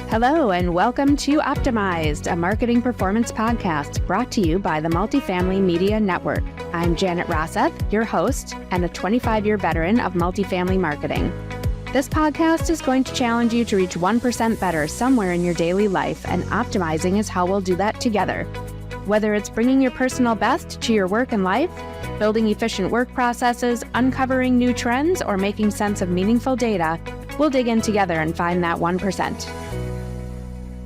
Hello, and welcome to Optimized, a marketing performance podcast brought to you by the Multifamily Media Network. I'm Janet Rosseth, your host, and a 25-year veteran of multifamily marketing. This podcast is going to challenge you to reach 1% better somewhere in your daily life, and optimizing is how we'll do that together. Whether it's bringing your personal best to your work and life, building efficient work processes, uncovering new trends, or making sense of meaningful data, we'll dig in together and find that 1%.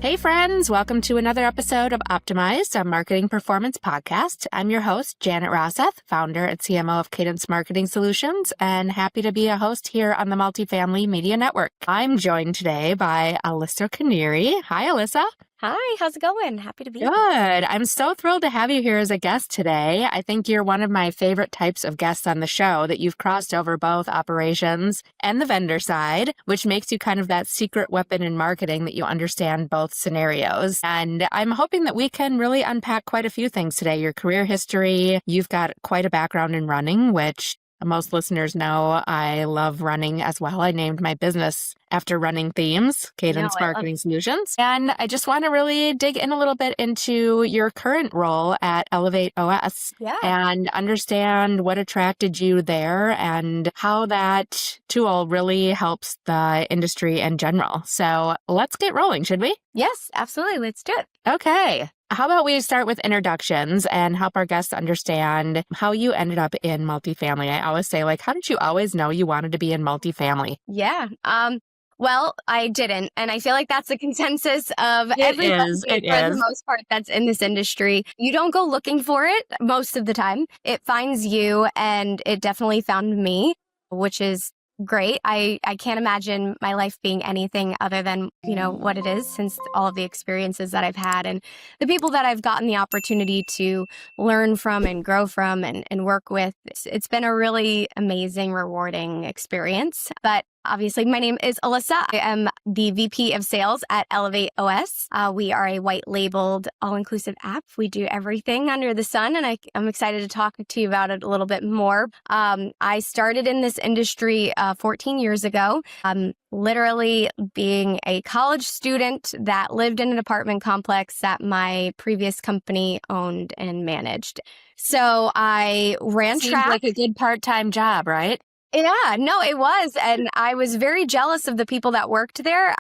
Hey friends, welcome to another episode of Optimized, a marketing performance podcast. I'm your host, Janet Rosseth, founder and CMO of Cadence Marketing Solutions, and happy to be a host here on the Multifamily Media Network. I'm joined today by Alyssa Crinieri. Hi, Alyssa. Hi, how's it going? Happy to be here. Good. I'm so thrilled to have you here as a guest today. I think you're one of my favorite types of guests on the show, that you've crossed over both operations and the vendor side, which makes you kind of that secret weapon in marketing that you understand both scenarios. And I'm hoping that we can really unpack quite a few things today. Your career history, you've got quite a background in running, which most listeners know I love running as well. I named my business after running themes, Cadence Marketing Solutions. And I just want to really dig in a little bit into your current role at Elevate OS and understand what attracted you there and how that tool really helps the industry in general. So let's get rolling, should we? Yes, absolutely. Let's do it. Okay. How about we start with introductions and help our guests understand how you ended up in multifamily? I always say, how did you always know you wanted to be in multifamily? Yeah. Well, I didn't. And I feel like that's the consensus of everybody for the most part that's in this industry. You don't go looking for it most of the time. It finds you, and it definitely found me, which is great. I can't imagine my life being anything other than, what it is, since all of the experiences that I've had and the people that I've gotten the opportunity to learn from and grow from and work with. It's been a really amazing, rewarding experience. But obviously, my name is Alyssa. I am the VP of Sales at Elevate OS. We are a white-labeled, all-inclusive app. We do everything under the sun, and I'm excited to talk to you about it a little bit more. I started in this industry 14 years ago, literally being a college student that lived in an apartment complex that my previous company owned and managed. So I ran Seems track. like a good part-time job, right? Yeah, no, it was. And I was very jealous of the people that worked there.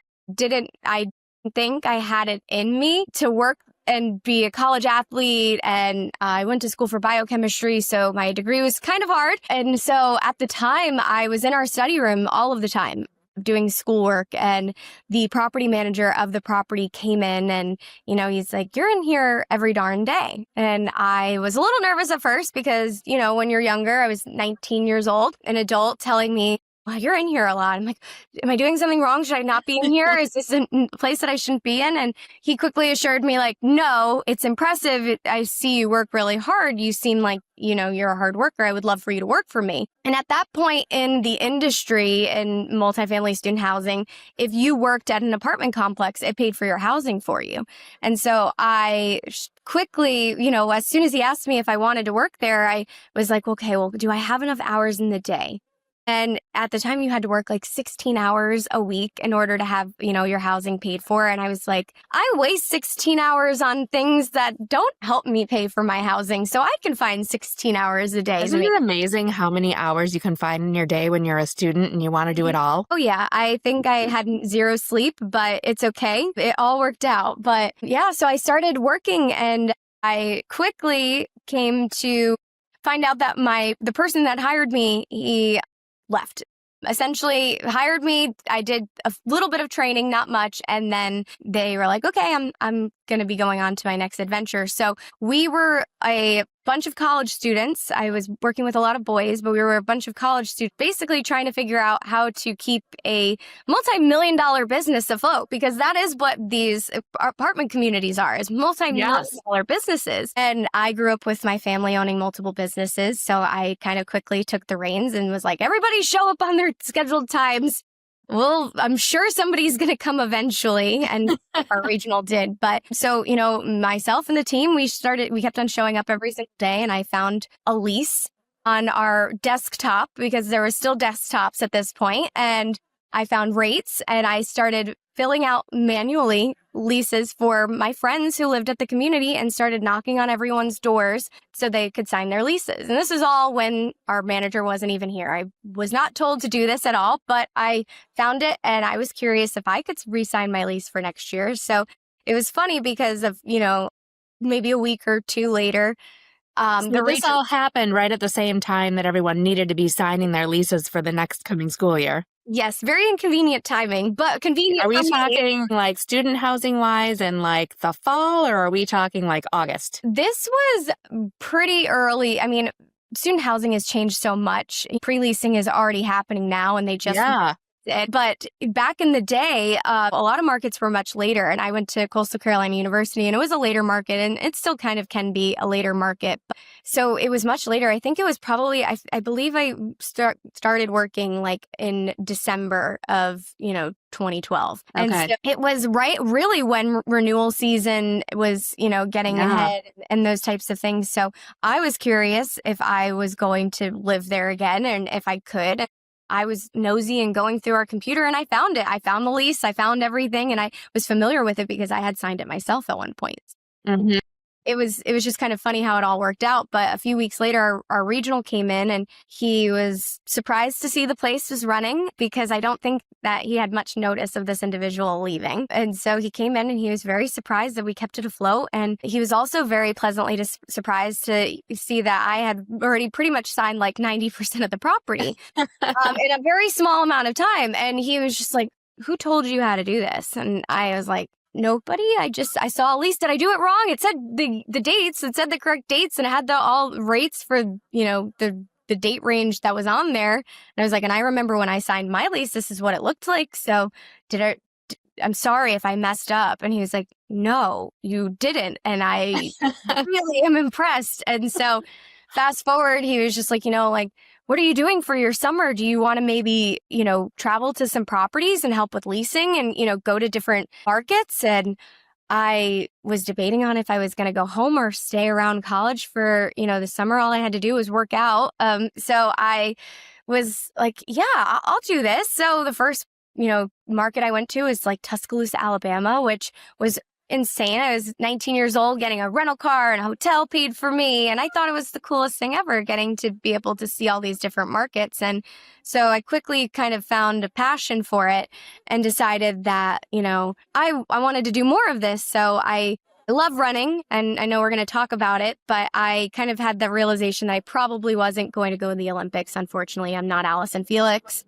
I think I had it in me to work and be a college athlete. And I went to school for biochemistry, so my degree was kind of hard. And so at the time, I was in our study room all of the time doing schoolwork, and the property manager of the property came in and, he's like, "You're in here every darn day." And I was a little nervous at first because, when you're younger, I was 19 years old, an adult telling me, "Well, you're in here a lot." I'm like, "Am I doing something wrong? Should I not be in here? Is this a place that I shouldn't be in?" And he quickly assured me, "No, it's impressive. I see you work really hard. You seem like, you're a hard worker. I would love for you to work for me." And at that point in the industry in multifamily student housing, if you worked at an apartment complex, it paid for your housing for you. And so I quickly, as soon as he asked me if I wanted to work there, I was like, "Okay, well, do I have enough hours in the day?" And at the time, you had to work 16 hours a week in order to have, your housing paid for. And I was like, I waste 16 hours on things that don't help me pay for my housing. So I can find 16 hours a day. Isn't it amazing how many hours you can find in your day when you're a student and you want to do it all? Oh, yeah. I think I had zero sleep, but it's okay. It all worked out. But yeah, so I started working, and I quickly came to find out that the person that hired me, he left. Essentially hired me. I did a little bit of training, not much. And then they were like, "Okay, I'm going to be going on to my next adventure." So we were a bunch of college students. I was working with a lot of boys, but we were a bunch of college students basically trying to figure out how to keep a multi-million-dollar business afloat, because that is what these apartment communities are, is multi-million-dollar businesses. And I grew up with my family owning multiple businesses. So I kind of quickly took the reins and was like, "Everybody show up on their scheduled times. Well, I'm sure somebody's going to come eventually." And our regional did. But so, myself and the team, we kept on showing up every single day. And I found a lease on our desktop, because there were still desktops at this point. And I found rates and I started filling out manually leases for my friends who lived at the community and started knocking on everyone's doors so they could sign their leases. And this is all when our manager wasn't even here. I was not told to do this at all, but I found it and I was curious if I could re-sign my lease for next year. So it was funny because of, maybe a week or two later, So this all happened right at the same time that everyone needed to be signing their leases for the next coming school year. Yes, very inconvenient timing, but convenient. Are we talking like student housing wise in like the fall, or are we talking like August? This was pretty early. I mean, student housing has changed so much. Pre-leasing is already happening now, and they just But back in the day, a lot of markets were much later, and I went to Coastal Carolina University, and it was a later market, and it still kind of can be a later market. So it was much later. I think it was probably, I believe I started working like in December of, 2012. Okay. And so it was really when renewal season was, getting ahead and those types of things. So I was curious if I was going to live there again and if I could. I was nosy and going through our computer and I found it. I found the lease. I found everything and I was familiar with it because I had signed it myself at one point. Mm-hmm. It was just kind of funny how it all worked out. But a few weeks later, our regional came in and he was surprised to see the place was running because I don't think that he had much notice of this individual leaving. And so he came in and he was very surprised that we kept it afloat. And he was also very pleasantly surprised to see that I had already pretty much signed like 90% of the property in a very small amount of time. And he was just like, who told you how to do this? And I was like, nobody. I saw a lease. Did I do it wrong? It said the dates. It said the correct dates and it had the all rates for, the date range that was on there. And I was like, and I remember when I signed my lease, this is what it looked like. So I'm sorry if I messed up. And he was like, no, you didn't. And I really am impressed. And so fast forward, he was just like, what are you doing for your summer? Do you want to maybe, travel to some properties and help with leasing and, go to different markets? And I was debating on if I was going to go home or stay around college for, the summer. All I had to do was work out. So I was like, yeah, I'll do this. So the first, market I went to is like Tuscaloosa, Alabama, which was insane. I was 19 years old, getting a rental car and a hotel paid for me. And I thought it was the coolest thing ever, getting to be able to see all these different markets. And so I quickly kind of found a passion for it and decided that, I wanted to do more of this. So I love running and I know we're going to talk about it, but I kind of had the realization that I probably wasn't going to go to the Olympics. Unfortunately, I'm not Allison Felix.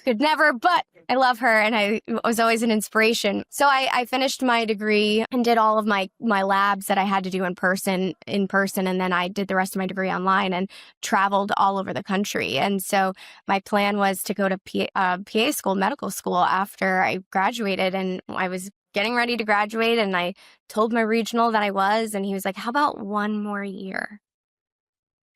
Could never, but I love her and I was always an inspiration. So I finished my degree and did all of my labs that I had to do in person. And then I did the rest of my degree online and traveled all over the country. And so my plan was to go to PA school, medical school after I graduated. And I was getting ready to graduate and I told my regional that I was, and he was like, how about one more year?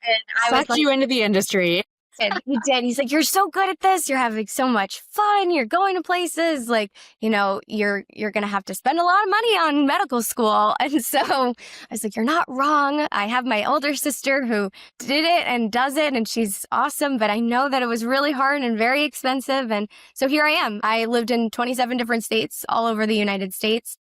And I sucked you into the industry. And he did. He's like, you're so good at this. You're having so much fun. You're going to places like, you're going to have to spend a lot of money on medical school. And so I was like, you're not wrong. I have my older sister who did it and does it. And she's awesome. But I know that it was really hard and very expensive. And so here I am. I lived in 27 different states all over the United States.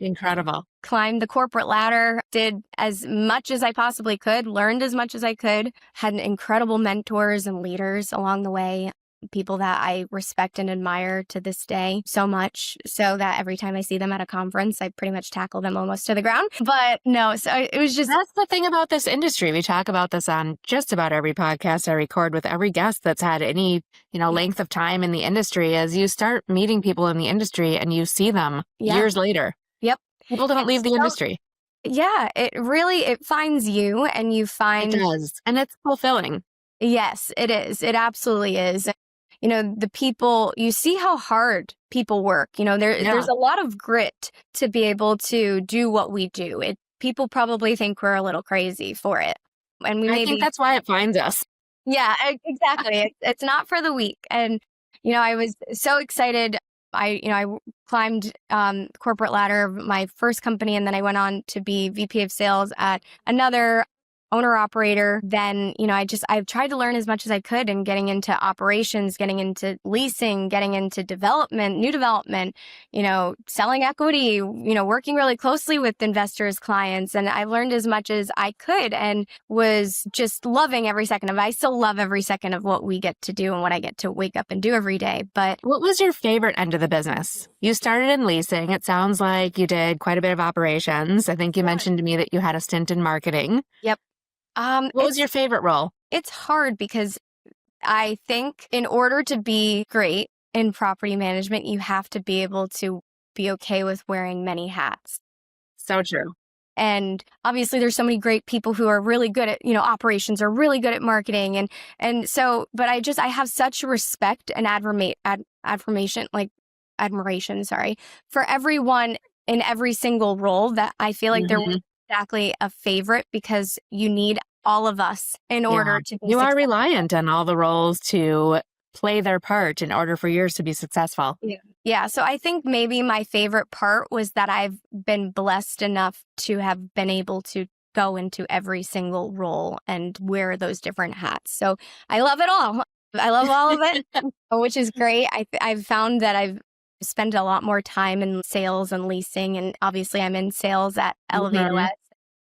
Incredible. Climbed the corporate ladder, did as much as I possibly could, learned as much as I could, had incredible mentors and leaders along the way, people that I respect and admire to this day so much, so that every time I see them at a conference, I pretty much tackle them almost to the ground. But no, so it was just... That's the thing about this industry. We talk about this on just about every podcast I record with every guest that's had any, length of time in the industry, as you start meeting people in the industry and you see them years later. Yep. People don't leave the industry. Yeah, it finds you and you find... It does. And it's fulfilling. Yes, it is. It absolutely is. The people, you see how hard people work. There's a lot of grit to be able to do what we do. People probably think we're a little crazy for it. And I think that's why it finds us. Yeah, exactly. It's not for the weak. And, I was so excited. I climbed corporate ladder of my first company, and then I went on to be VP of sales at another owner operator, then, I've tried to learn as much as I could and getting into operations, getting into leasing, getting into development, new development, selling equity, working really closely with investors, clients. And I learned as much as I could and was just loving every second of it. I still love every second of what we get to do and what I get to wake up and do every day. But what was your favorite end of the business? You started in leasing. It sounds like you did quite a bit of operations. I think you mentioned to me that you had a stint in marketing. Yep. What was your favorite role? It's hard because I think in order to be great in property management, you have to be able to be okay with wearing many hats. So true. And obviously there's so many great people who are really good at, operations, are really good at marketing. But I have such respect and admiration, for everyone in every single role that I feel like there was exactly a favorite, because you need all of us in order to be You successful. are reliant on all the roles to play their part in order for yours to be successful. Yeah. So I think maybe my favorite part was that I've been blessed enough to have been able to go into every single role and wear those different hats. So I love it all. I love all of it, which is great. I've found that I've spent a lot more time in sales and leasing. And obviously I'm in sales at Elevate OS.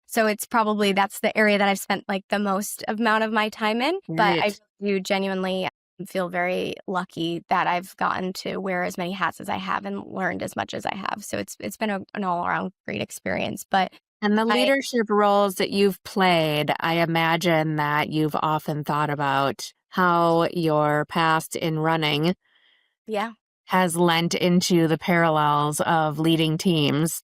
So it's probably, that's the area that I've spent like the most amount of my time in. Right. But I do genuinely feel very lucky that I've gotten to wear as many hats as I have and learned as much as I have. So it's been an all-around great experience. And the leadership roles that you've played, I imagine that you've often thought about how your past in running has lent into the parallels of leading teams.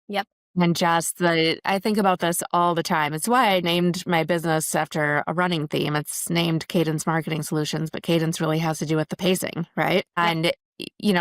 Yep. And I think about this all the time. It's why I named my business after a running theme. It's named Cadence Marketing Solutions, but cadence really has to do with the pacing, right? And,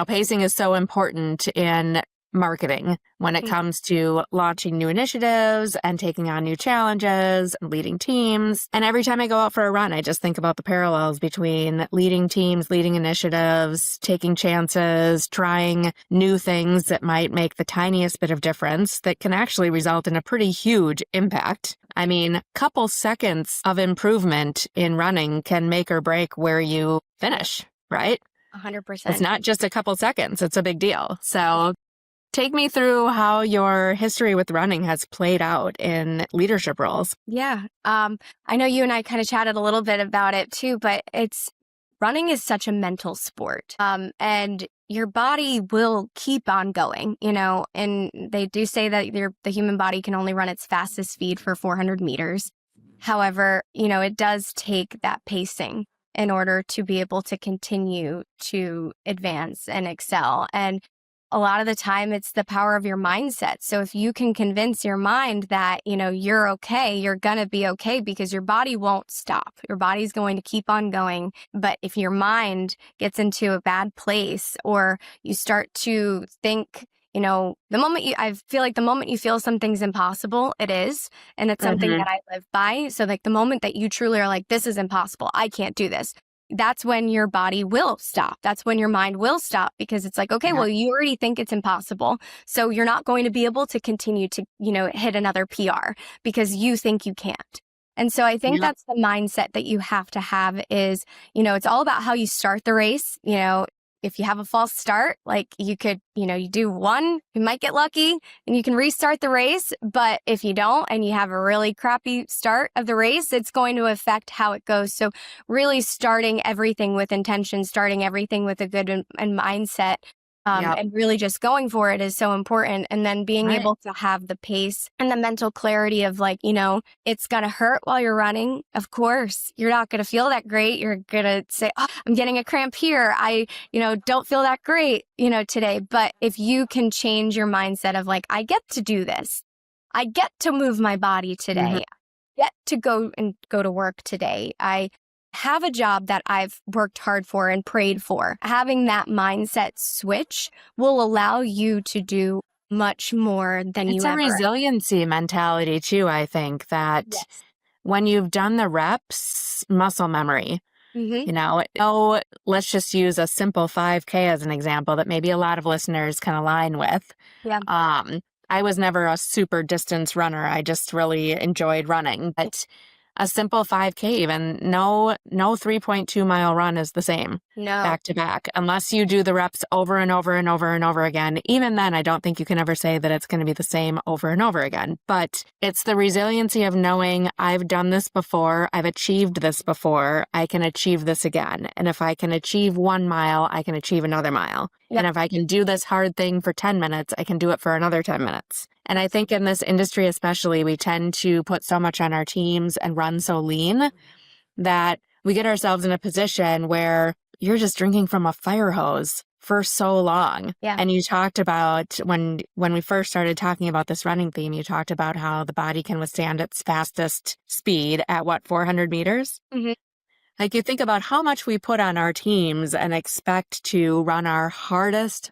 pacing is so important in marketing when it comes to launching new initiatives and taking on new challenges and leading teams. And every time I go out for a run, I just think about the parallels between leading teams, leading initiatives, taking chances, trying new things that might make the tiniest bit of difference that can actually result in a pretty huge impact. I mean, a couple seconds of improvement in running can make or break where you finish, right? 100%. It's not just a couple seconds. It's a big deal. So take me through how your history with running has played out in leadership roles. Yeah. I know you and I kind of chatted a little bit about it too, but running is such a mental sport. And your body will keep on going, and they do say that the human body can only run its fastest speed for 400 meters. However, it does take that pacing in order to be able to continue to advance and excel. And a lot of the time it's the power of your mindset. So if you can convince your mind that, you're okay, you're going to be okay, because your body won't stop. Your body's going to keep on going. But if your mind gets into a bad place, or you start to think, I feel like the moment you feel something's impossible, it is. And it's something that I live by. So like the moment that you truly are like, this is impossible, I can't do this, that's when your body will stop. That's when your mind will stop, because it's like, okay, well, you already think it's impossible. So you're not going to be able to continue to, hit another PR because you think you can't. And so I think that's the mindset that you have to have is, it's all about how you start the race. If you have a false start, like you could, you do one, you might get lucky and you can restart the race. But if you don't and you have a really crappy start of the race, it's going to affect how it goes. So really starting everything with intention, starting everything with a good and mindset, and really just going for it is so important. And then being able to have the pace and the mental clarity of like, it's going to hurt while you're running. Of course, you're not going to feel that great. You're going to say, oh, I'm getting a cramp here. I, don't feel that great, today. But if you can change your mindset of like, I get to do this. I get to move my body today. I get to go to work today. I have a job that I've worked hard for and prayed for. Having that mindset switch will allow you to do much more than you ever. It's a resiliency mentality too, I think, that when you've done the reps, muscle memory, let's just use a simple 5K as an example that maybe a lot of listeners can align with. I was never a super distance runner. I just really enjoyed running. But a simple 5K, even no 3.2 mile run is the same No. back to back, unless you do the reps over and over and over and over again. Even then, I don't think you can ever say that it's going to be the same over and over again. But it's the resiliency of knowing I've done this before, I've achieved this before, I can achieve this again. And if I can achieve 1 mile, I can achieve another mile. Yep. And if I can do this hard thing for 10 minutes, I can do it for another 10 minutes. And I think in this industry especially, we tend to put so much on our teams and run so lean that we get ourselves in a position where you're just drinking from a fire hose for so long. Yeah. And you talked about when we first started talking about this running theme, you talked about how the body can withstand its fastest speed at 400 meters? Mm-hmm. Like you think about how much we put on our teams and expect to run our hardest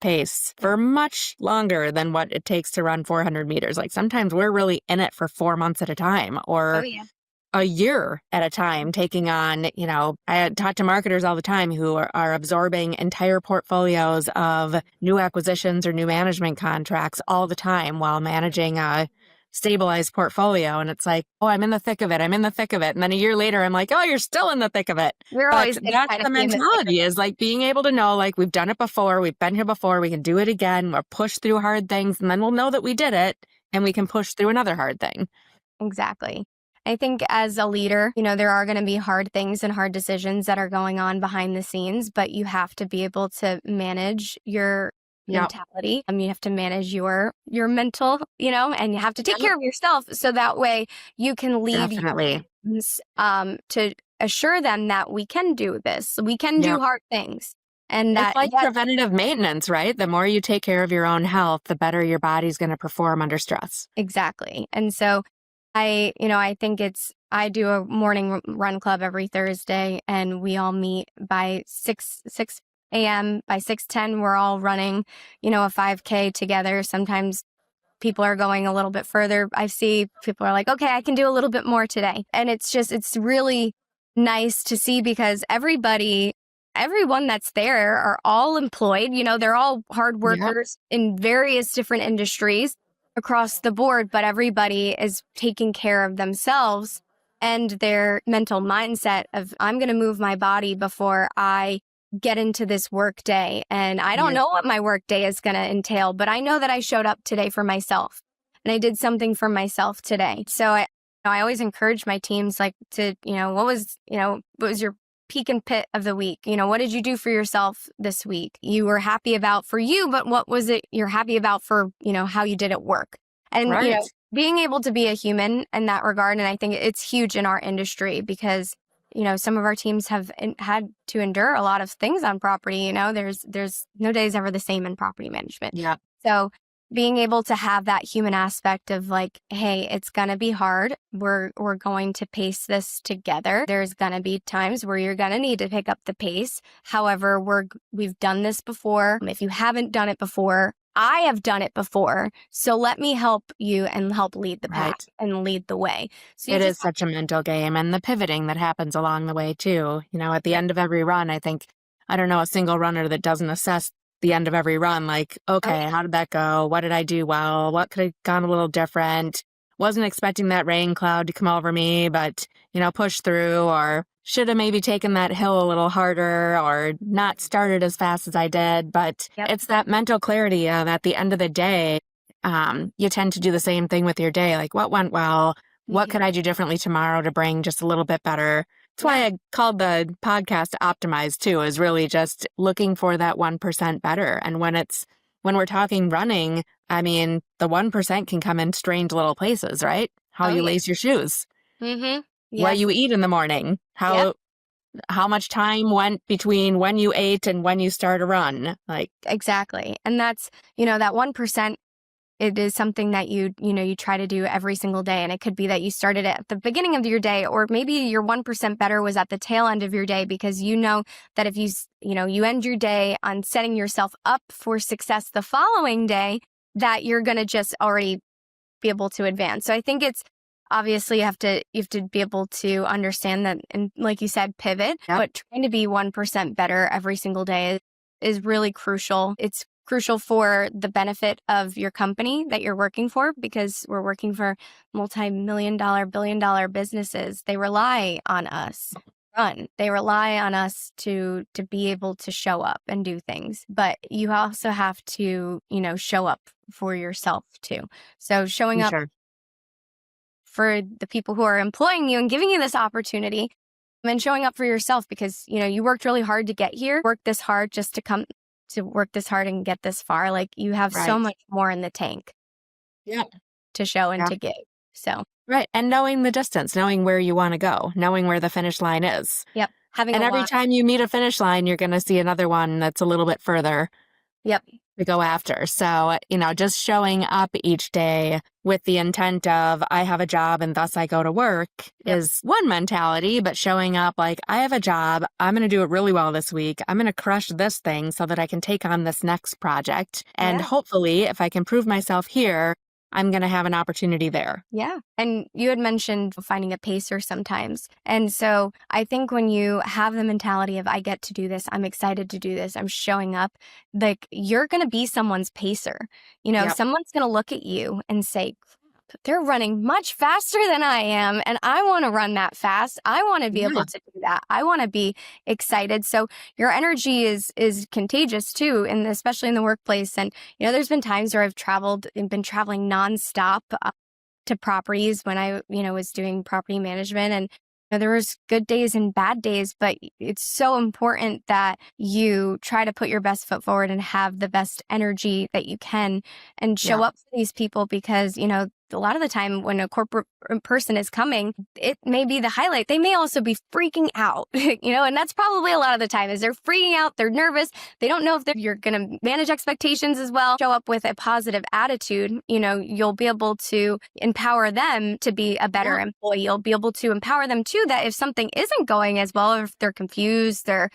pace for much longer than what it takes to run 400 meters. Like sometimes we're really in it for 4 months at a time or a year at a time, taking on, I talk to marketers all the time who are absorbing entire portfolios of new acquisitions or new management contracts all the time while managing a stabilized portfolio. And it's like, oh, I'm in the thick of it. I'm in the thick of it. And then a year later, I'm like, oh, you're still in the thick of it. But that's the mentality, is like being able to know, like, we've done it before. We've been here before. We can do it again. We'll push through hard things. And then we'll know that we did it and we can push through another hard thing. Exactly. I think as a leader, there are going to be hard things and hard decisions that are going on behind the scenes, but you have to be able to manage your mentality. You have to manage your mental, and you have to take care of yourself so that way you can lead Definitely. To assure them that we can do this. We can do hard things. And it's like preventative maintenance, right? The more you take care of your own health, the better your body's going to perform under stress. Exactly. And so I think I do a morning run club every Thursday, and we all meet by 6 a.m. By 6:10, we're all running, a 5K together. Sometimes people are going a little bit further. I see people are like, okay, I can do a little bit more today. And it's really nice to see because everyone that's there are all employed. They're all hard workers in various different industries across the board, but everybody is taking care of themselves and their mental mindset of, I'm going to move my body before I get into this work day. And I don't know what my work day is going to entail, but I know that I showed up today for myself and I did something for myself today. So I always encourage my teams to, what was your peak and pit of the week? What did you do for yourself this week? You were happy about for you, but what was it you're happy about for, how you did at work? And, being able to be a human in that regard. And I think it's huge in our industry because, some of our teams have had to endure a lot of things on property. There's no days ever the same in property management. Yeah. So being able to have that human aspect of like, hey, it's going to be hard. We're going to pace this together. There's going to be times where you're going to need to pick up the pace. However, we've done this before. If you haven't done it before, I have done it before. So let me help you and help lead the pack and lead the way. So it is such a mental game, and the pivoting that happens along the way too. At the end of every run, I don't know a single runner that doesn't assess the end of every run, like, okay, how did that go? What did I do well? What could have gone a little different? Wasn't expecting that rain cloud to come over me, but, push through, or should have maybe taken that hill a little harder or not started as fast as I did. But it's that mental clarity of at the end of the day, you tend to do the same thing with your day. Like, what went well? What could I do differently tomorrow to bring just a little bit better? That's why I called the podcast Optimize too, is really just looking for that 1% better. And when we're talking running, I mean, the 1% can come in strange little places, right? How you lace your shoes, what you eat in the morning, how much time went between when you ate and when you start a run. Like, exactly. And that's, that 1%. It is something that you try to do every single day. And it could be that you started it at the beginning of your day, or maybe your 1% better was at the tail end of your day, because that if you end your day on setting yourself up for success the following day, that you're going to just already be able to advance. So I think it's obviously you have to be able to understand that, and like you said, pivot, but trying to be 1% better every single day is really crucial. It's crucial for the benefit of your company that you're working for, because we're working for multi-million-dollar, billion-dollar businesses. They rely on us. They rely on us to be able to show up and do things. But you also have to, show up for yourself too. So showing up Sure. for the people who are employing you and giving you this opportunity, and showing up for yourself, because, you worked really hard to get here, work this hard just to come to work this hard and get this far. Like, you have so Right. much more in the tank Yeah. to show and Yeah. to give. So, Right. And knowing the distance, knowing where you want to go, knowing where the finish line is. yep. Having And a every lot. time you meet a finish line, you're going to see another one that's a little bit further Yep. to go after. So, just showing up each day with the intent of, I have a job and thus I go to work is one mentality, but showing up like, I have a job, I'm going to do it really well this week. I'm going to crush this thing so that I can take on this next project. And hopefully, if I can prove myself here, I'm going to have an opportunity there. Yeah. And you had mentioned finding a pacer sometimes. And so I think when you have the mentality of, I get to do this, I'm excited to do this, I'm showing up, like, you're going to be someone's pacer. Someone's going to look at you and say, they're running much faster than I am, and I want to run that fast. I want to be able to do that. I want to be excited. So your energy is contagious too, and especially in the workplace. And there's been times where I've traveled and been traveling nonstop to properties when I was doing property management, and there was good days and bad days, but it's so important that you try to put your best foot forward and have the best energy that you can and show up for these people, because, a lot of the time when a corporate person is coming, it may be the highlight. They may also be freaking out, and that's probably a lot of the time is they're freaking out. They're nervous. They don't know if you're going to manage expectations as well. Show up with a positive attitude. You'll be able to empower them to be a better employee. You'll be able to empower them too, that if something isn't going as well, or if they're confused, they're,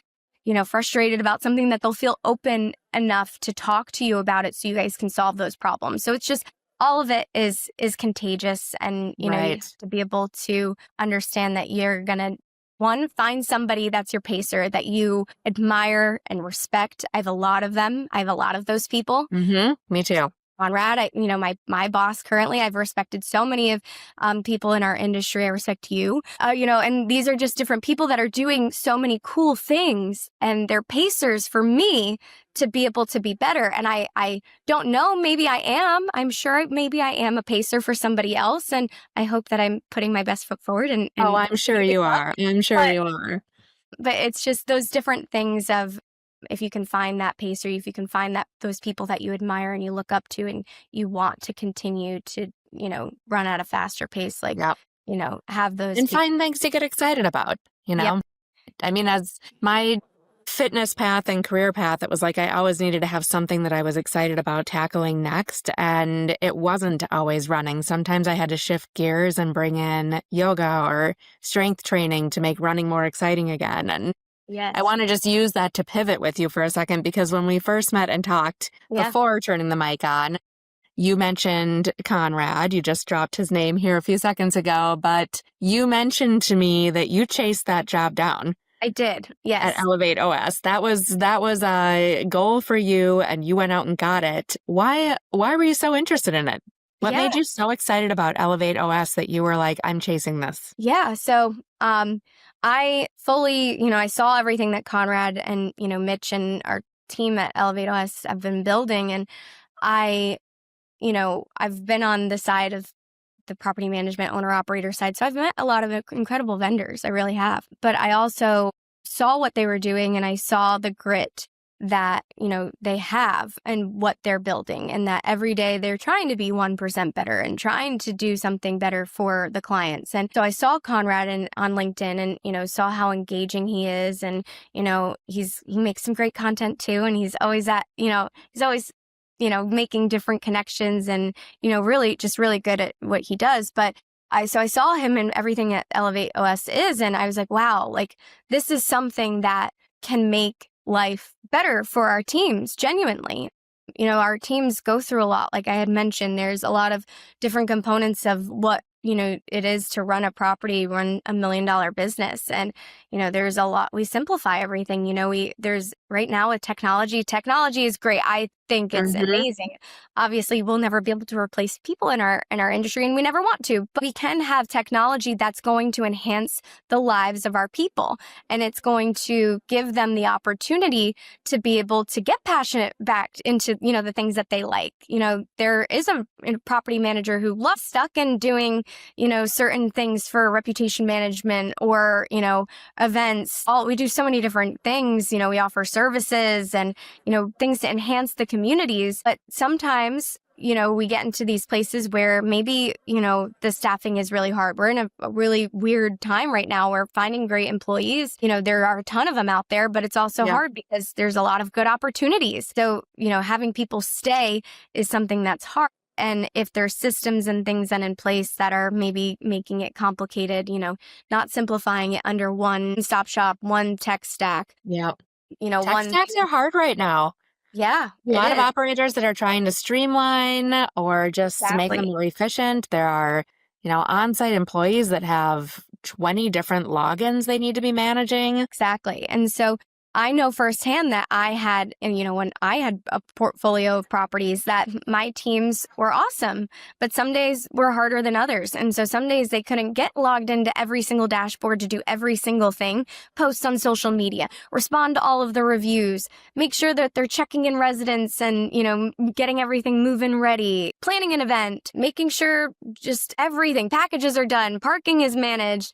frustrated about something, that they'll feel open enough to talk to you about it so you guys can solve those problems. So it's just, all of it is contagious, and you have to be able to understand that you're gonna, one, find somebody that's your pacer that you admire and respect. I have a lot of them. I have a lot of those people. Me too. Conrad, my boss currently, I've respected so many of people in our industry. I respect you, and these are just different people that are doing so many cool things, and they're pacers for me to be able to be better. And I don't know, maybe I am. I'm sure maybe I am a pacer for somebody else, and I hope that I'm putting my best foot forward. And I'm sure you are. I'm sure you are. But it's just those different things of, if you can find that pacer, if you can find those people that you admire and you look up to, and you want to continue to, run at a faster pace, like, have those and find things to get excited about, I mean, as my fitness path and career path, it was like I always needed to have something that I was excited about tackling next. And it wasn't always running. Sometimes I had to shift gears and bring in yoga or strength training to make running more exciting again. And yes. I want to just use that to pivot with you for a second, because when we first met and talked before turning the mic on, you mentioned Conrad. You just dropped his name here a few seconds ago, but you mentioned to me that you chased that job down. I did, yes. At Elevate OS. That was a goal for you, and you went out and got it. Why were you so interested in it? What made you so excited about Elevate OS that you were like, I'm chasing this? Yeah, so I fully, I saw everything that Conrad and, Mitch and our team at Elevate OS have been building, and I've been on the side of the property management owner-operator side. So I've met a lot of incredible vendors. I really have. But I also saw what they were doing, and I saw the grit that, they have and what they're building, and that every day they're trying to be 1% better and trying to do something better for the clients. And so I saw Conrad on LinkedIn, and, saw how engaging he is. And, he makes some great content too. And he's always making different connections, and, really good at what he does. But I saw him and everything that Elevate OS is, and I was like, wow, like, this is something that can make life better for our teams, genuinely. Our teams go through a lot. Like I had mentioned, there's a lot of different components of what it is to run a property, run $1 million business. And, there's a lot, we simplify everything. There's right now with technology is great. I think it's amazing. Obviously, we'll never be able to replace people in our industry, and we never want to, but we can have technology that's going to enhance the lives of our people. And it's going to give them the opportunity to be able to get passionate back into, the things that they like. There is a property manager who loves stuck in doing, certain things for reputation management or, events. We do so many different things. We offer services and, things to enhance the communities. But sometimes, we get into these places where maybe, the staffing is really hard. We're in a really weird time right now. We're finding great employees. There are a ton of them out there, but it's also hard because there's a lot of good opportunities. So, having people stay is something that's hard. And if there's systems and things then in place that are maybe making it complicated, not simplifying it under one stop shop, one tech stack. Yeah. Tech stacks are hard right now. Yeah. A lot of operators that are trying to streamline or just make them more efficient. There are, on-site employees that have 20 different logins they need to be managing. Exactly. And so I know firsthand that I had, when I had a portfolio of properties, that my teams were awesome, but some days were harder than others. And so some days they couldn't get logged into every single dashboard to do every single thing, post on social media, respond to all of the reviews, make sure that they're checking in residents and, getting everything move-in ready, planning an event, making sure just everything, packages are done, parking is managed,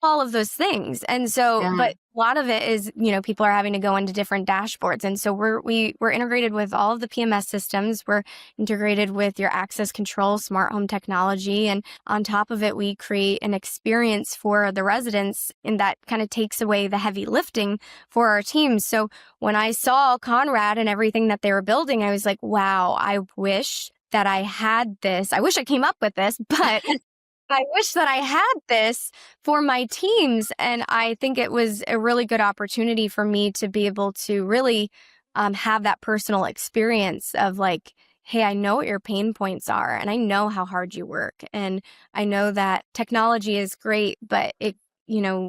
all of those things. And so, but a lot of it is, people are having to go into different dashboards. And so we're integrated with all of the PMS systems. We're integrated with your access control, smart home technology. And on top of it, we create an experience for the residents, and that kind of takes away the heavy lifting for our teams. So when I saw Conrad and everything that they were building, I was like, wow, I wish that I had this. I wish I came up with this, but I wish that I had this for my teams. And I think it was a really good opportunity for me to be able to really have that personal experience of like, hey, I know what your pain points are and I know how hard you work. And I know that technology is great, but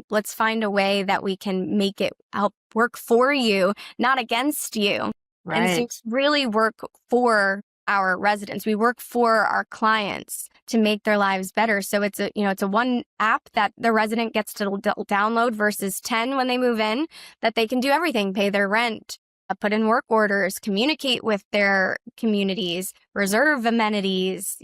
let's find a way that we can make it help work for you, not against you. Right. And so really work for our residents. We work for our clients to make their lives better. So it's a one app that the resident gets to download versus 10 when they move in, that they can do everything, pay their rent, put in work orders, communicate with their communities, reserve amenities,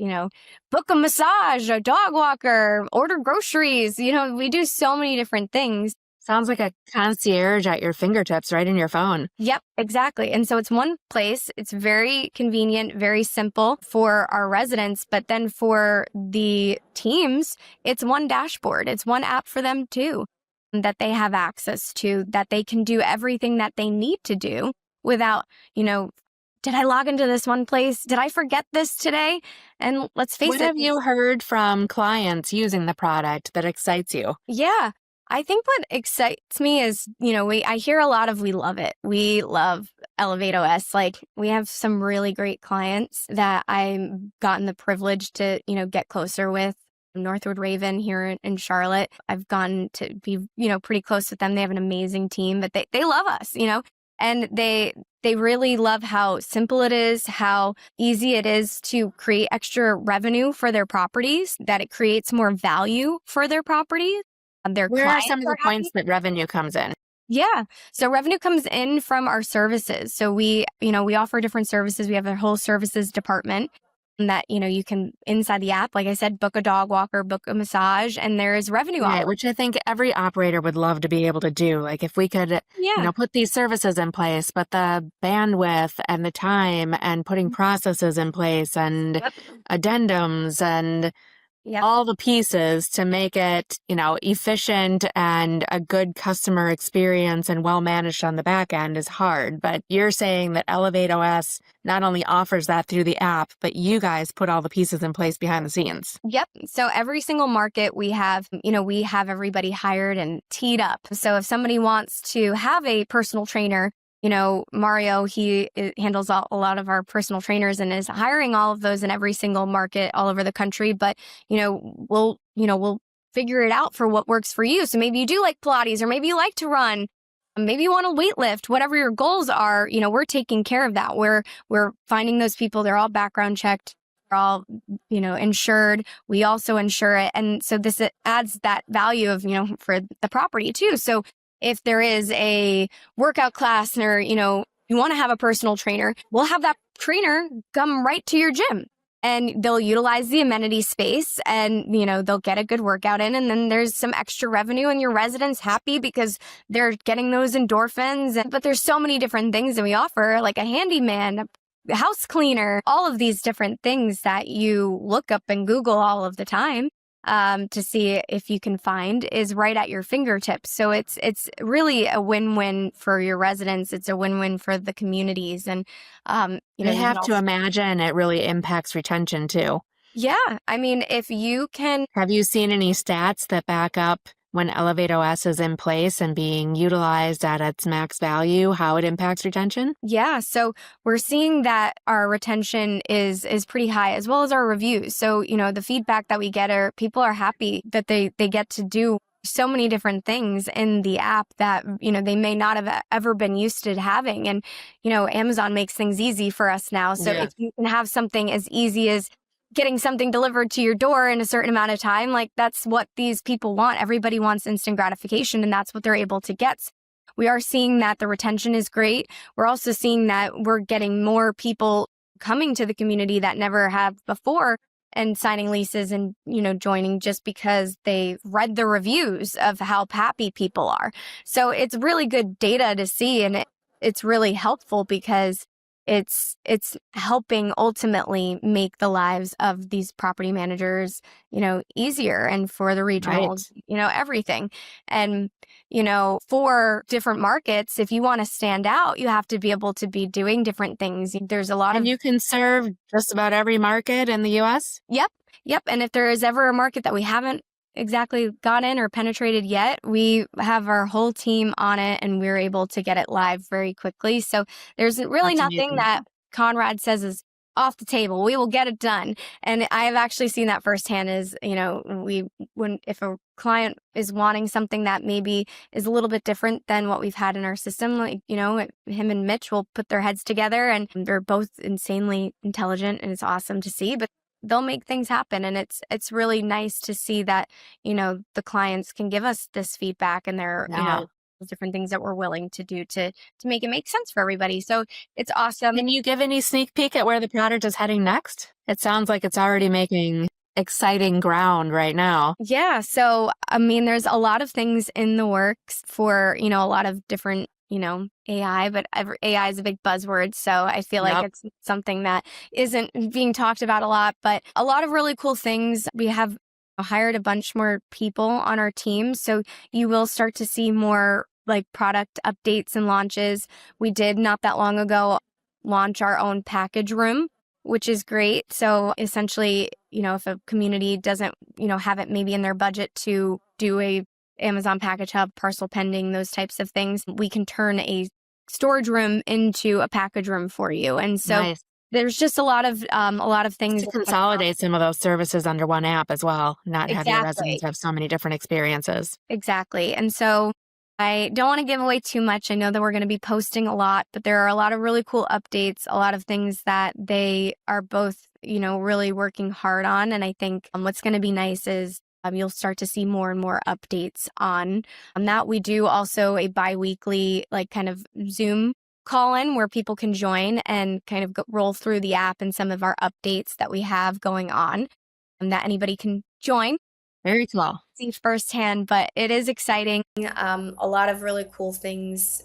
book a massage, a dog walker, order groceries. We do so many different things. Sounds like a concierge at your fingertips, right in your phone. Yep, exactly. And so it's one place. It's very convenient, very simple for our residents. But then for the teams, it's one dashboard. It's one app for them too, that they have access to, that they can do everything that they need to do without, did I log into this one place? Did I forget this today? And let's face it. What have you heard from clients using the product that excites you? Yeah. I think what excites me is, I hear a lot of, we love it. We love Elevate OS. Like, we have some really great clients that I've gotten the privilege to, get closer with. Northwood Raven here in Charlotte. I've gotten to be, pretty close with them. They have an amazing team, but they love us, and they really love how simple it is, how easy it is to create extra revenue for their properties, that it creates more value for their properties. Where are some of the points that revenue comes in? Yeah. So revenue comes in from our services. So we offer different services. We have a whole services department that, you can, inside the app, like I said, book a dog walker, book a massage, and there is revenue. Right, which I think every operator would love to be able to do. Like, if we could, put these services in place, but the bandwidth and the time and putting processes in place and addendums and all the pieces to make it, efficient and a good customer experience and well managed on the back end is hard. But you're saying that Elevate OS not only offers that through the app, but you guys put all the pieces in place behind the scenes. Yep. So every single market we have everybody hired and teed up. So if somebody wants to have a personal trainer Mario, he handles a lot of our personal trainers and is hiring all of those in every single market all over the country. But, we'll figure it out for what works for you. So maybe you do like Pilates, or maybe you like to run. Maybe you want to weight lift, whatever your goals are, we're taking care of that. We're finding those people. They're all background checked. They're all, insured. We also insure it. And so this adds that value of, for the property too. So if there is a workout class or, you want to have a personal trainer, we'll have that trainer come right to your gym. And they'll utilize the amenity space and, they'll get a good workout in. And then there's some extra revenue and your residents happy because they're getting those endorphins. But there's so many different things that we offer, like a handyman, a house cleaner, all of these different things that you look up and Google all of the time to see if you can find is right at your fingertips. So it's really a win-win for your residents. It's a win-win for the communities. And, I have to imagine it really impacts retention too. Yeah. I mean, if you can... Have you seen any stats that back up when Elevate OS is in place and being utilized at its max value, how it impacts retention? Yeah. So we're seeing that our retention is pretty high, as well as our reviews. So, the feedback that we get are people are happy that they get to do so many different things in the app that, they may not have ever been used to having. And, Amazon makes things easy for us now. So if you can have something as easy as getting something delivered to your door in a certain amount of time, like that's what these people want. Everybody wants instant gratification, and that's what they're able to get. We are seeing that the retention is great. We're also seeing that we're getting more people coming to the community that never have before and signing leases and, joining just because they read the reviews of how happy people are. So it's really good data to see, and it's really helpful because it's helping ultimately make the lives of these property managers, easier, and for the regionals, everything. And, for different markets, if you want to stand out, you have to be able to be doing different things. There's a lot and you can serve just about every market in the U.S.? Yep. And if there is ever a market that we haven't exactly got in or penetrated yet, we have our whole team on it and we're able to get it live very quickly. So there's really nothing that Conrad says is off the table. We will get it done. And I've actually seen that firsthand is, if a client is wanting something that maybe is a little bit different than what we've had in our system, like, him and Mitch will put their heads together, and they're both insanely intelligent, and it's awesome to see. But they'll make things happen. And it's really nice to see that, the clients can give us this feedback, and they're, different things that we're willing to do to make it make sense for everybody. So it's awesome. Can you give any sneak peek at where the product is heading next? It sounds like it's already making exciting ground right now. Yeah. So, there's a lot of things in the works for, a lot of different AI, but AI is a big buzzword. So I feel like it's something that isn't being talked about a lot, but a lot of really cool things. We have hired a bunch more people on our team. So you will start to see more like product updates and launches. We did not that long ago launch our own package room, which is great. So essentially, if a community doesn't, have it maybe in their budget to do a Amazon package hub, parcel pending, those types of things, we can turn a storage room into a package room for you. And so there's just a lot of things to consolidate some of those services under one app as well, not have your residents have so many different experiences. Exactly. And so I don't want to give away too much. I know that we're going to be posting a lot, but there are a lot of really cool updates, a lot of things that they are both, really working hard on. And I think what's going to be nice is you'll start to see more and more updates on that. We do also a bi-weekly, like kind of Zoom call in where people can join and kind of roll through the app and some of our updates that we have going on, that anybody can join. Very cool. See firsthand, but it is exciting. A lot of really cool things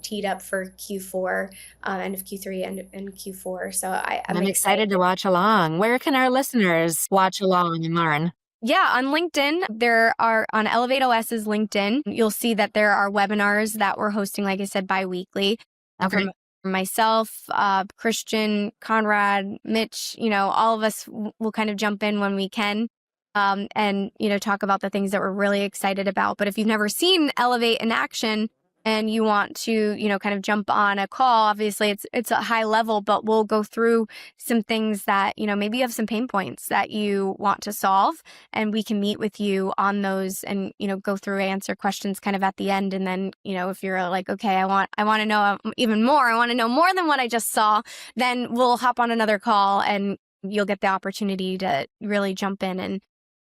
teed up for Q4, end of Q3 and Q4. So I'm excited to watch along. Where can our listeners watch along and learn? Yeah, on LinkedIn, there are on Elevate OS's LinkedIn, you'll see that there are webinars that we're hosting, like I said, bi-weekly. From myself, Christian, Conrad, Mitch, all of us will kind of jump in when we can and, talk about the things that we're really excited about. But if you've never seen Elevate in action, and you want to, kind of jump on a call, obviously it's a high level, but we'll go through some things that, maybe you have some pain points that you want to solve, and we can meet with you on those and, go through, answer questions kind of at the end. And then, if you're like, okay, I want to know even more, I want to know more than what I just saw, then we'll hop on another call and you'll get the opportunity to really jump in and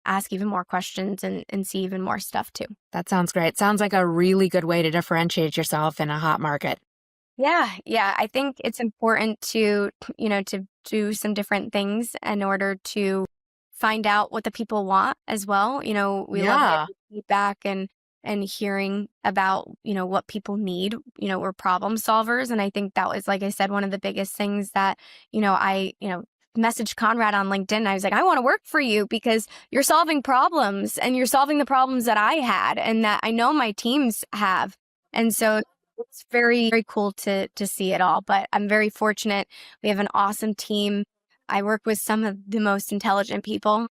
ask even more questions and see even more stuff too. That sounds great. Sounds like a really good way to differentiate yourself in a hot market. Yeah. I think it's important to do some different things in order to find out what the people want as well. We love getting feedback and hearing about, what people need. We're problem solvers. And I think that was, like I said, one of the biggest things that, I messaged Conrad on LinkedIn. I was like, I want to work for you because you're solving problems and you're solving the problems that I had and that I know my teams have. And so it's very, very cool to see it all. But I'm very fortunate. We have an awesome team. I work with some of the most intelligent people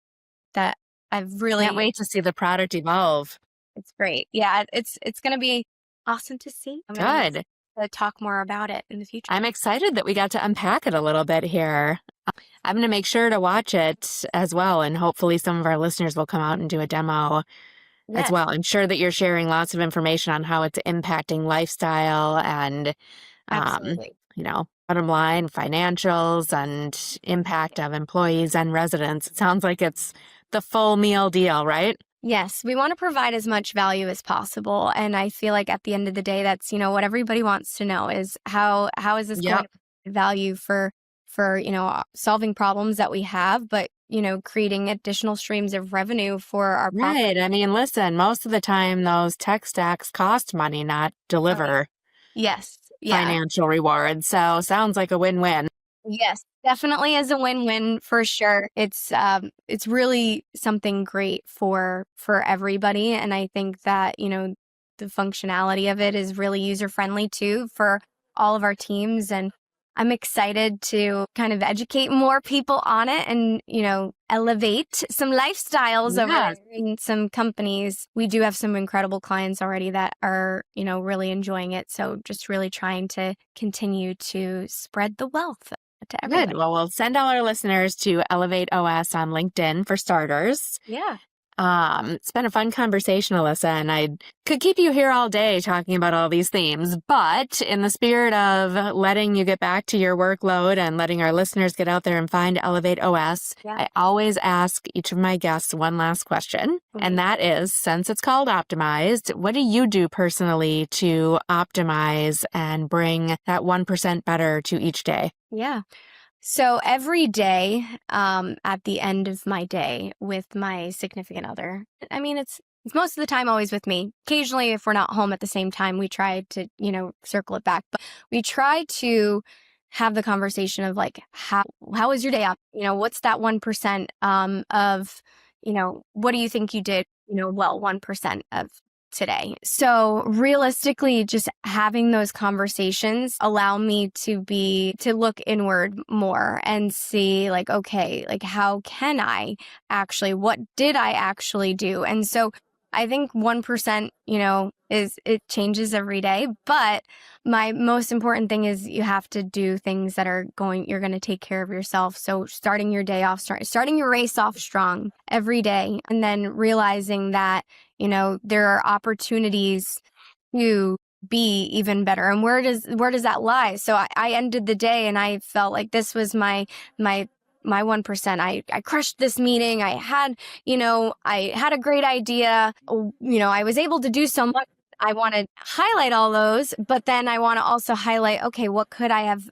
that I've really... Can't wait to see the product evolve. It's great. Yeah, it's going to be awesome to see. Good. To talk more about it in the future. I'm excited that we got to unpack it a little bit here. I'm going to make sure to watch it as well, and hopefully some of our listeners will come out and do a demo as well. I'm sure that you're sharing lots of information on how it's impacting lifestyle and, bottom line, financials, and impact of employees and residents. It sounds like it's the full meal deal, right? Yes, we want to provide as much value as possible. And I feel like at the end of the day, that's, what everybody wants to know is how is this going to provide value for solving problems that we have, but, creating additional streams of revenue for our property. Right. I mean, listen, most of the time those tech stacks cost money, not deliver financial rewards. So sounds like a win-win. Yes, definitely is a win-win for sure. It's really something great for everybody. And I think that, the functionality of it is really user-friendly too for all of our teams. And I'm excited to kind of educate more people on it and, elevate some lifestyles over in some companies. We do have some incredible clients already that are, really enjoying it. So just really trying to continue to spread the wealth to everyone. Good. Well, we'll send all our listeners to Elevate OS on LinkedIn for starters. Yeah. It's been a fun conversation, Alyssa, and I could keep you here all day talking about all these themes, but in the spirit of letting you get back to your workload and letting our listeners get out there and find Elevate OS, I always ask each of my guests one last question, and that is, since it's called Optimized, what do you do personally to optimize and bring that 1% better to each day? Yeah. So every day, at the end of my day with my significant other, I mean, it's most of the time always with me. Occasionally, if we're not home at the same time, we try to, circle it back. But we try to have the conversation of like, how was your day up? What's that 1% of, what do you think you did, 1% of today. So realistically, just having those conversations allow me to look inward more and see like, okay, like how can I actually, what did I actually do? And so I think 1%, it changes every day, but my most important thing is you have to do things that you're going to take care of yourself. So starting your day off, starting your race off strong every day, and then realizing that, there are opportunities to be even better. And where does that lie? So I ended the day and I felt like this was my 1%. I crushed this meeting. I had a great idea. I was able to do so much. I want to highlight all those, but then I want to also highlight, okay, what could I have,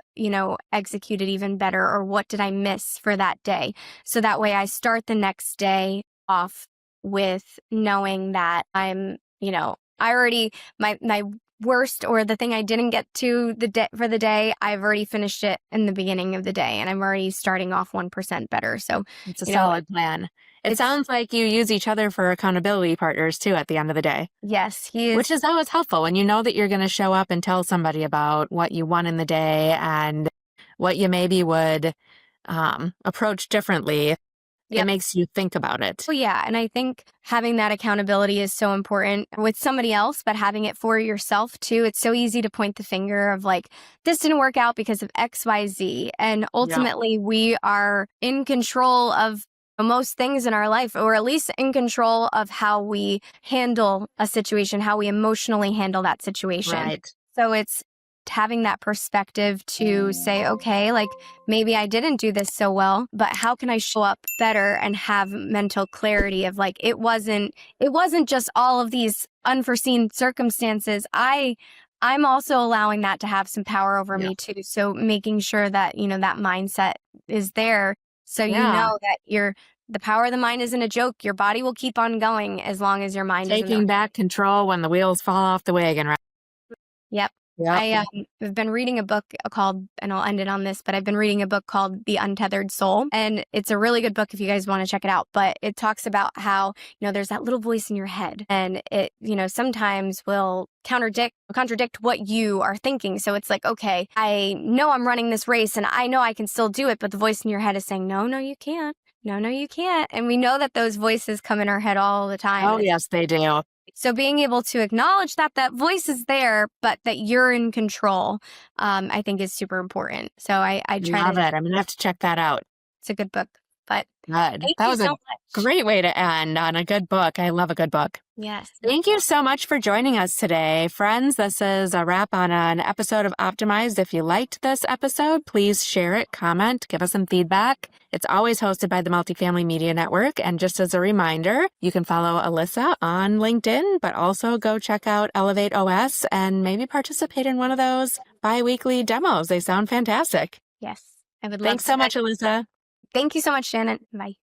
executed even better, or what did I miss for that day? So that way I start the next day off with knowing that I'm, I already, my worst, or the thing I didn't get to for the day, I've already finished it in the beginning of the day, and I'm already starting off 1% better. So it's a solid plan. It sounds like you use each other for accountability partners too at the end of the day. Yes, he is. Which is always helpful when you know that you're going to show up and tell somebody about what you won in the day and what you maybe would approach differently. It makes you think about it. Well, yeah. And I think having that accountability is so important with somebody else, but having it for yourself too. It's so easy to point the finger of like, this didn't work out because of X, Y, Z. And ultimately, we are in control of most things in our life, or at least in control of how we handle a situation, how we emotionally handle that situation. Right. So it's having that perspective to say, okay, like maybe I didn't do this so well, but how can I show up better and have mental clarity of like, it wasn't just all of these unforeseen circumstances. I'm also allowing that to have some power over me too. So making sure that, that mindset is there. So you know that the power of the mind isn't a joke. Your body will keep on going as long as your mind is taking back control when the wheels fall off the wagon, right? Yep. I've been reading a book called, and I'll end it on this, but I've been reading a book called The Untethered Soul. And it's a really good book if you guys want to check it out. But it talks about how, there's that little voice in your head and it, sometimes will contradict what you are thinking. So it's like, okay, I know I'm running this race and I know I can still do it. But the voice in your head is saying, no, you can't. No, you can't. And we know that those voices come in our head all the time. Oh, yes, they do. So being able to acknowledge that voice is there, but that you're in control, I think is super important. So I try love it. I'm going to have to check that out. It's a good book. But good. That was a great way to end on a good book. I love a good book. Yes. Thank you so much for joining us today. Friends, this is a wrap on an episode of Optimized. If you liked this episode, please share it, comment, give us some feedback. It's always hosted by the Multifamily Media Network. And just as a reminder, you can follow Alyssa on LinkedIn, but also go check out Elevate OS and maybe participate in one of those bi-weekly demos. They sound fantastic. Yes. I would love Thanks so much, Alyssa. Thank you so much, Janet. Bye.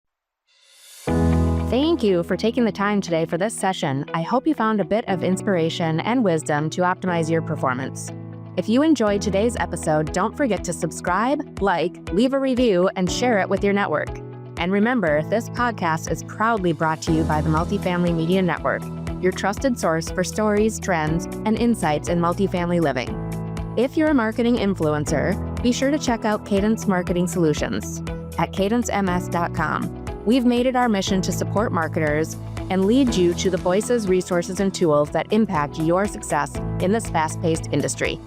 Thank you for taking the time today for this session. I hope you found a bit of inspiration and wisdom to optimize your performance. If you enjoyed today's episode, don't forget to subscribe, leave a review, and share it with your network. And remember, this podcast is proudly brought to you by the Multifamily Media Network, your trusted source for stories, trends, and insights in multifamily living. If you're a marketing influencer, be sure to check out Cadence Marketing Solutions at cadencems.com. We've made it our mission to support marketers and lead you to the voices, resources, and tools that impact your success in this fast-paced industry.